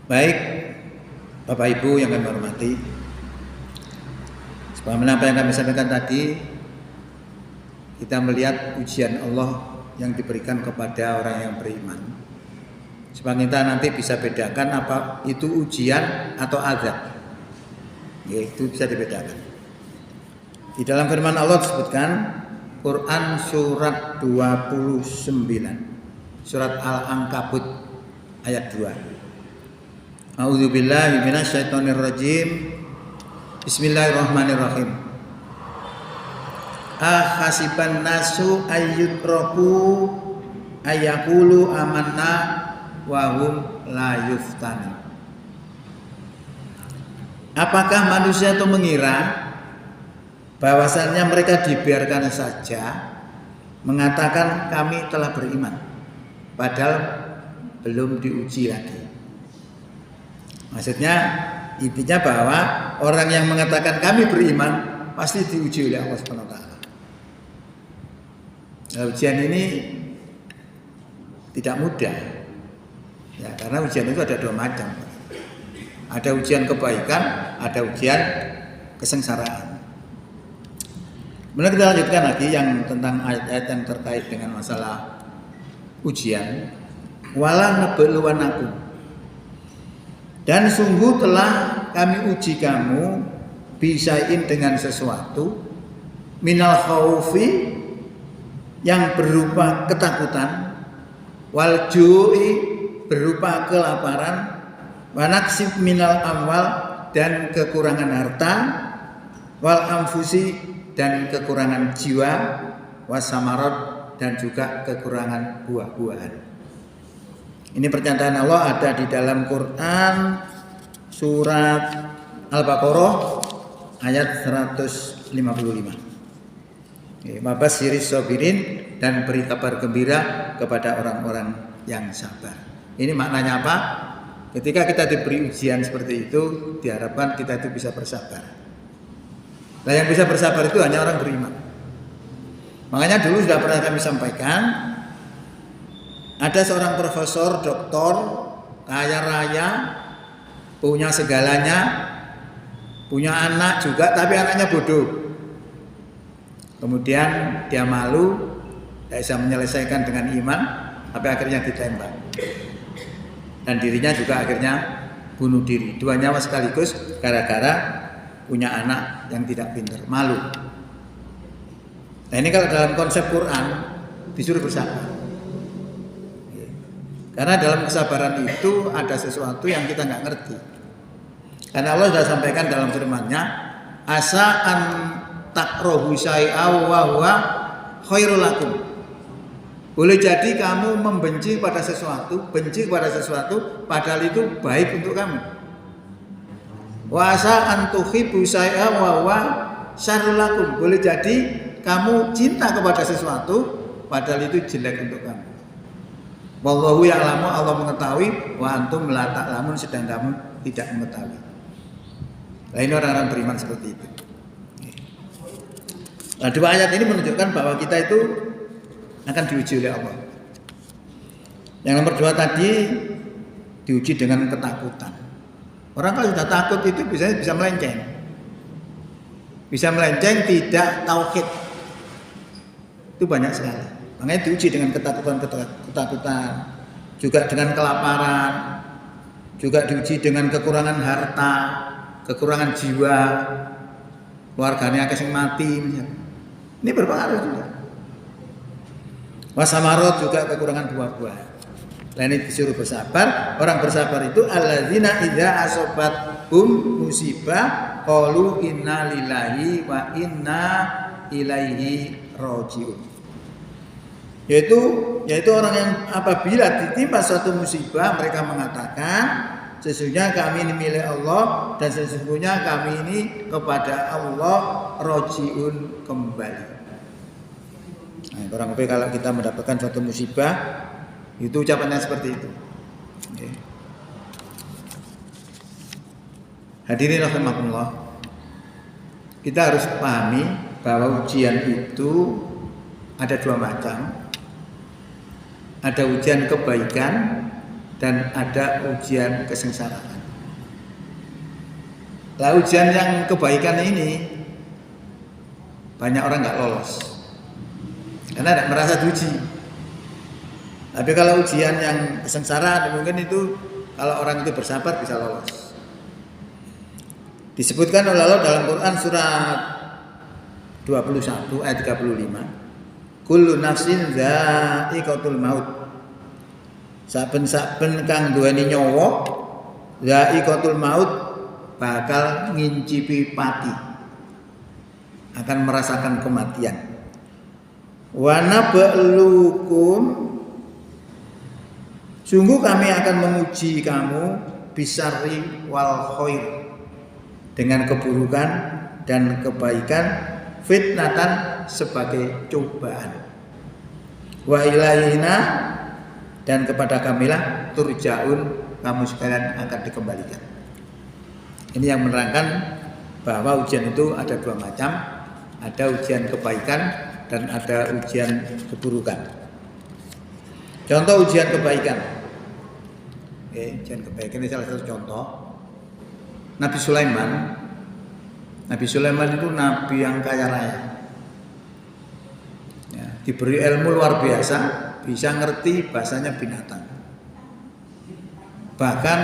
Baik, Bapak Ibu yang kami hormati, sebagaimana apa yang kami sampaikan tadi, kita melihat ujian Allah yang diberikan kepada orang yang beriman. Supaya kita nanti bisa bedakan apa itu ujian atau azab. Ya, itu bisa dibedakan. Di dalam firman Allah disebutkan Quran surat 29, surat Al-Ankabut ayat 2. A'udzubillahi minasyaitonirrajim. Bismillahirrahmanirrahim. Ahasiban nasu ayyutraku ayyaqulu amanna wa hum la yuftanu. Apakah manusia itu mengira bahwasannya mereka dibiarkan saja mengatakan kami telah beriman, padahal belum diuji lagi. Maksudnya intinya bahwa orang yang mengatakan kami beriman pasti diuji oleh Allah Subhanahu wa taala. Nah, ujian ini tidak mudah. Ya, karena ujian itu ada dua macam. Ada ujian kebaikan, ada ujian kesengsaraan. Kemudian kita lanjutkan lagi yang tentang ayat-ayat yang terkait dengan masalah ujian. Wala nabluwanakum. Dan sungguh telah kami uji kamu bisain dengan sesuatu minal khaufi yang berupa ketakutan, wal ju'i berupa kelaparan, wa naksib minal amwal dan kekurangan harta, wal anfusi dan kekurangan jiwa, wasamarat dan juga kekurangan buah-buahan. Ini pernyataan Allah ada di dalam Quran surat Al-Baqarah ayat 155. Mabasyiris sabirin dan beri kabar gembira kepada orang-orang yang sabar. Ini maknanya apa? Ketika kita diberi ujian seperti itu, diharapkan kita itu bisa bersabar. Nah, yang bisa bersabar itu hanya orang beriman. Makanya dulu sudah pernah kami sampaikan, ada seorang profesor, doktor, kaya raya, punya segalanya, punya anak juga, tapi anaknya bodoh. Kemudian dia malu, tidak bisa menyelesaikan dengan iman, tapi akhirnya ditembak. Dan dirinya juga akhirnya bunuh diri. Dua nyawa sekaligus gara-gara punya anak yang tidak pintar, malu. Nah, ini kalau dalam konsep Quran disuruh bersabar. Karena dalam kesabaran itu ada sesuatu yang kita nggak ngerti. Karena Allah sudah sampaikan dalam firman-Nya, asa an takrahu syai'aw wa huwa khairul lakum. Boleh jadi kamu membenci pada sesuatu, benci pada sesuatu, padahal itu baik untuk kamu. Wa asa an tuhibbu syai'aw wa huwa syarrul lakum. Boleh jadi kamu cinta kepada sesuatu, padahal itu jelek untuk kamu. Wallahu ya'lamu, Allah mengetahui, wa antum la ta'lamun, sedang kamu tidak mengetahui. Nah, ini orang-orang beriman seperti itu. Nah, dua ayat ini menunjukkan bahwa kita itu akan diuji oleh Allah. Yang nomor dua tadi diuji dengan ketakutan. Orang kalau sudah takut itu bisa melenceng. Bisa melenceng, tidak tauhid. Itu banyak sekali. Makanya diuji dengan ketakutan, juga dengan kelaparan, juga diuji dengan kekurangan harta, kekurangan jiwa, keluarganya yang mati. Ini berpengaruh juga. Wasamarot juga kekurangan buah-buah. Nah, ini disuruh bersabar. Orang bersabar itu alladzina idza asobathum musibah qalu inna lillahi wa inna ilaihi rajiun. Yaitu orang yang apabila ditimpa suatu musibah mereka mengatakan sesungguhnya kami ini milik Allah dan sesungguhnya kami ini kepada Allah rajiun kembali. Nah, kurang lebih kalau kita mendapatkan suatu musibah itu ucapannya seperti itu. Okay. Hadirin rahimakumullah, kita harus pahami bahwa ujian itu ada dua macam. Ada ujian kebaikan, dan ada ujian kesengsaraan. Lah ujian yang kebaikan ini banyak orang nggak lolos karena tidak merasa diuji. Tapi kalau ujian yang kesengsaraan mungkin itu kalau orang itu bersabar bisa lolos. Disebutkan oleh Allah dalam Quran surat 21 ayat 35. Kullu nafsin dha'iqatul maut. Saben-saben kang duweni nyawa dha'iqatul maut bakal ngincipi pati. Akan merasakan kematian. Wa nabluukum, sungguh kami akan menguji kamu bisarri wal khair, dengan keburukan dan kebaikan, fitnatan sebagai cobaan. Wa ilaina, dan kepada kamilah turja'un, kamu sekalian akan dikembalikan. Ini yang menerangkan bahwa ujian itu ada dua macam, ada ujian kebaikan dan ada ujian keburukan. Contoh ujian kebaikan. Ujian kebaikan ini salah satu contoh. Nabi Sulaiman itu nabi yang kaya raya. Ya, diberi ilmu luar biasa, bisa ngerti bahasanya binatang. Bahkan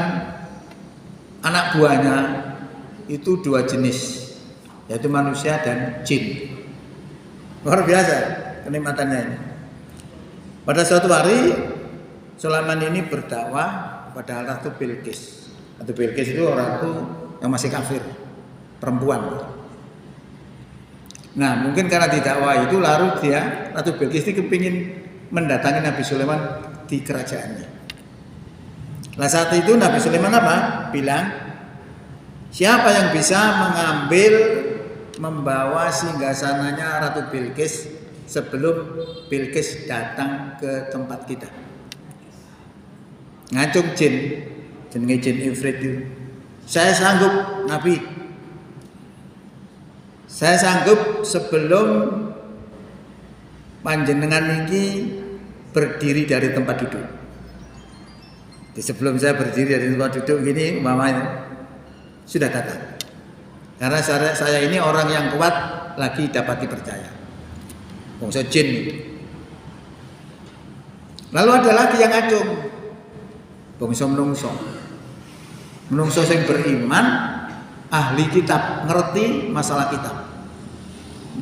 anak buahnya itu dua jenis, yaitu manusia dan jin. Luar biasa kenikmatannya ini. Pada suatu hari Sulaiman ini berdakwah pada Ratu Bilqis. Ratu Bilqis itu orang itu yang masih kafir, perempuan. Nah, mungkin karena didakwah itu lalu Ratu Bilqis itu kepingin mendatangi Nabi Sulaiman di kerajaannya. Nah, saat itu Nabi Sulaiman apa? Bilang, siapa yang bisa membawa singgasananya Ratu Bilqis sebelum Bilqis datang ke tempat kita? Ngacung jin ifrit itu. Saya sanggup, Nabi. Saya sanggup sebelum panjenengan ini berdiri dari tempat duduk. Sebelum saya berdiri dari tempat duduk gini, umpamanya sudah datang. Karena saya ini orang yang kuat, lagi dapat dipercaya. Bangsa jin. Lalu ada lagi yang ngacung. Bangsa menungso. Menungso yang beriman, ahli kitab, ngerti masalah kitab.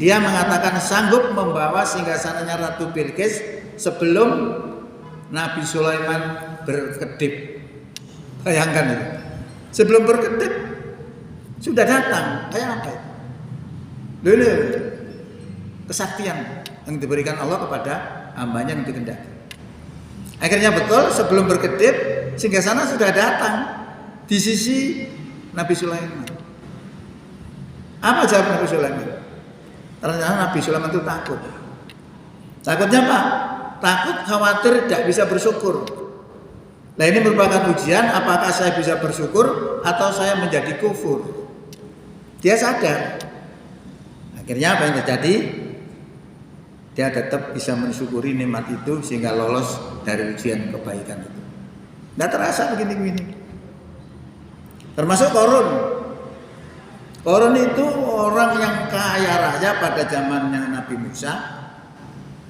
Dia mengatakan sanggup membawa singgasananya Ratu Bilqis sebelum Nabi Sulaiman berkedip. Bayangkan itu. Sebelum berkedip sudah datang. Kayak apa itu? Lele. Kesaktian yang diberikan Allah kepada hambanya yang dikehendaki. Akhirnya betul sebelum berkedip singgasana sudah datang di sisi Nabi Sulaiman. Apa jawab Nabi Sulaiman? Ternyata Nabi Sulaiman itu takut. Takutnya apa? Takut, khawatir tidak bisa bersyukur. Nah, ini merupakan ujian, apakah saya bisa bersyukur atau saya menjadi kufur. Dia sadar. Akhirnya apa yang terjadi? Dia tetap bisa mensyukuri nikmat itu sehingga lolos dari ujian kebaikan itu. Tidak terasa begini-begini. Termasuk Qarun. Qarun itu orang yang kaya raya pada zamannya Nabi Musa.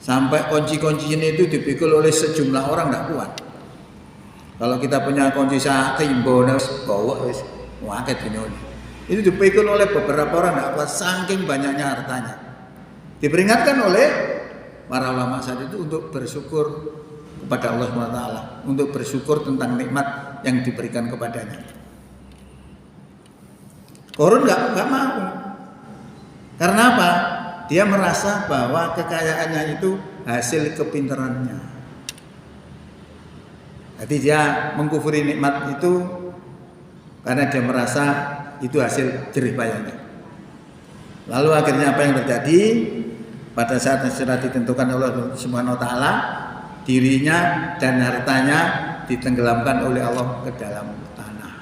Sampai kunci-kuncinya itu dipikul oleh sejumlah orang tidak kuat. Kalau kita punya kunci timbo, bawa waket ini. Itu dipikul oleh beberapa orang tidak kuat, saking banyaknya hartanya. Diperingatkan oleh para ulama saat itu untuk bersyukur kepada Allah SWT, untuk bersyukur tentang nikmat yang diberikan kepadanya. Qarun nggak mau. Karena apa? Dia merasa bahwa kekayaannya itu hasil kepintarannya. Jadi dia mengkufuri nikmat itu karena dia merasa itu hasil jerih payahnya. Lalu akhirnya apa yang terjadi? Pada saat sudah ditentukan oleh Allah Subhanahu wa taala, dirinya dan hartanya ditenggelamkan oleh Allah ke dalam tanah.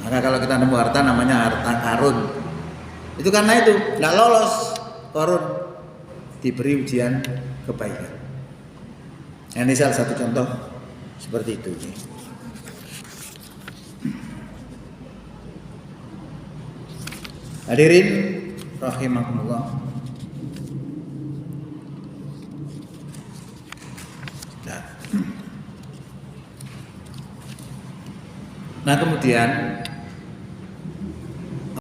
Maka kalau kita nemu harta namanya harta karun. Itu karena itu tidak lolos Qarun diberi ujian kebaikan. Ini salah satu contoh Seperti itu. Hadirin rahimakumullah. Nah kemudian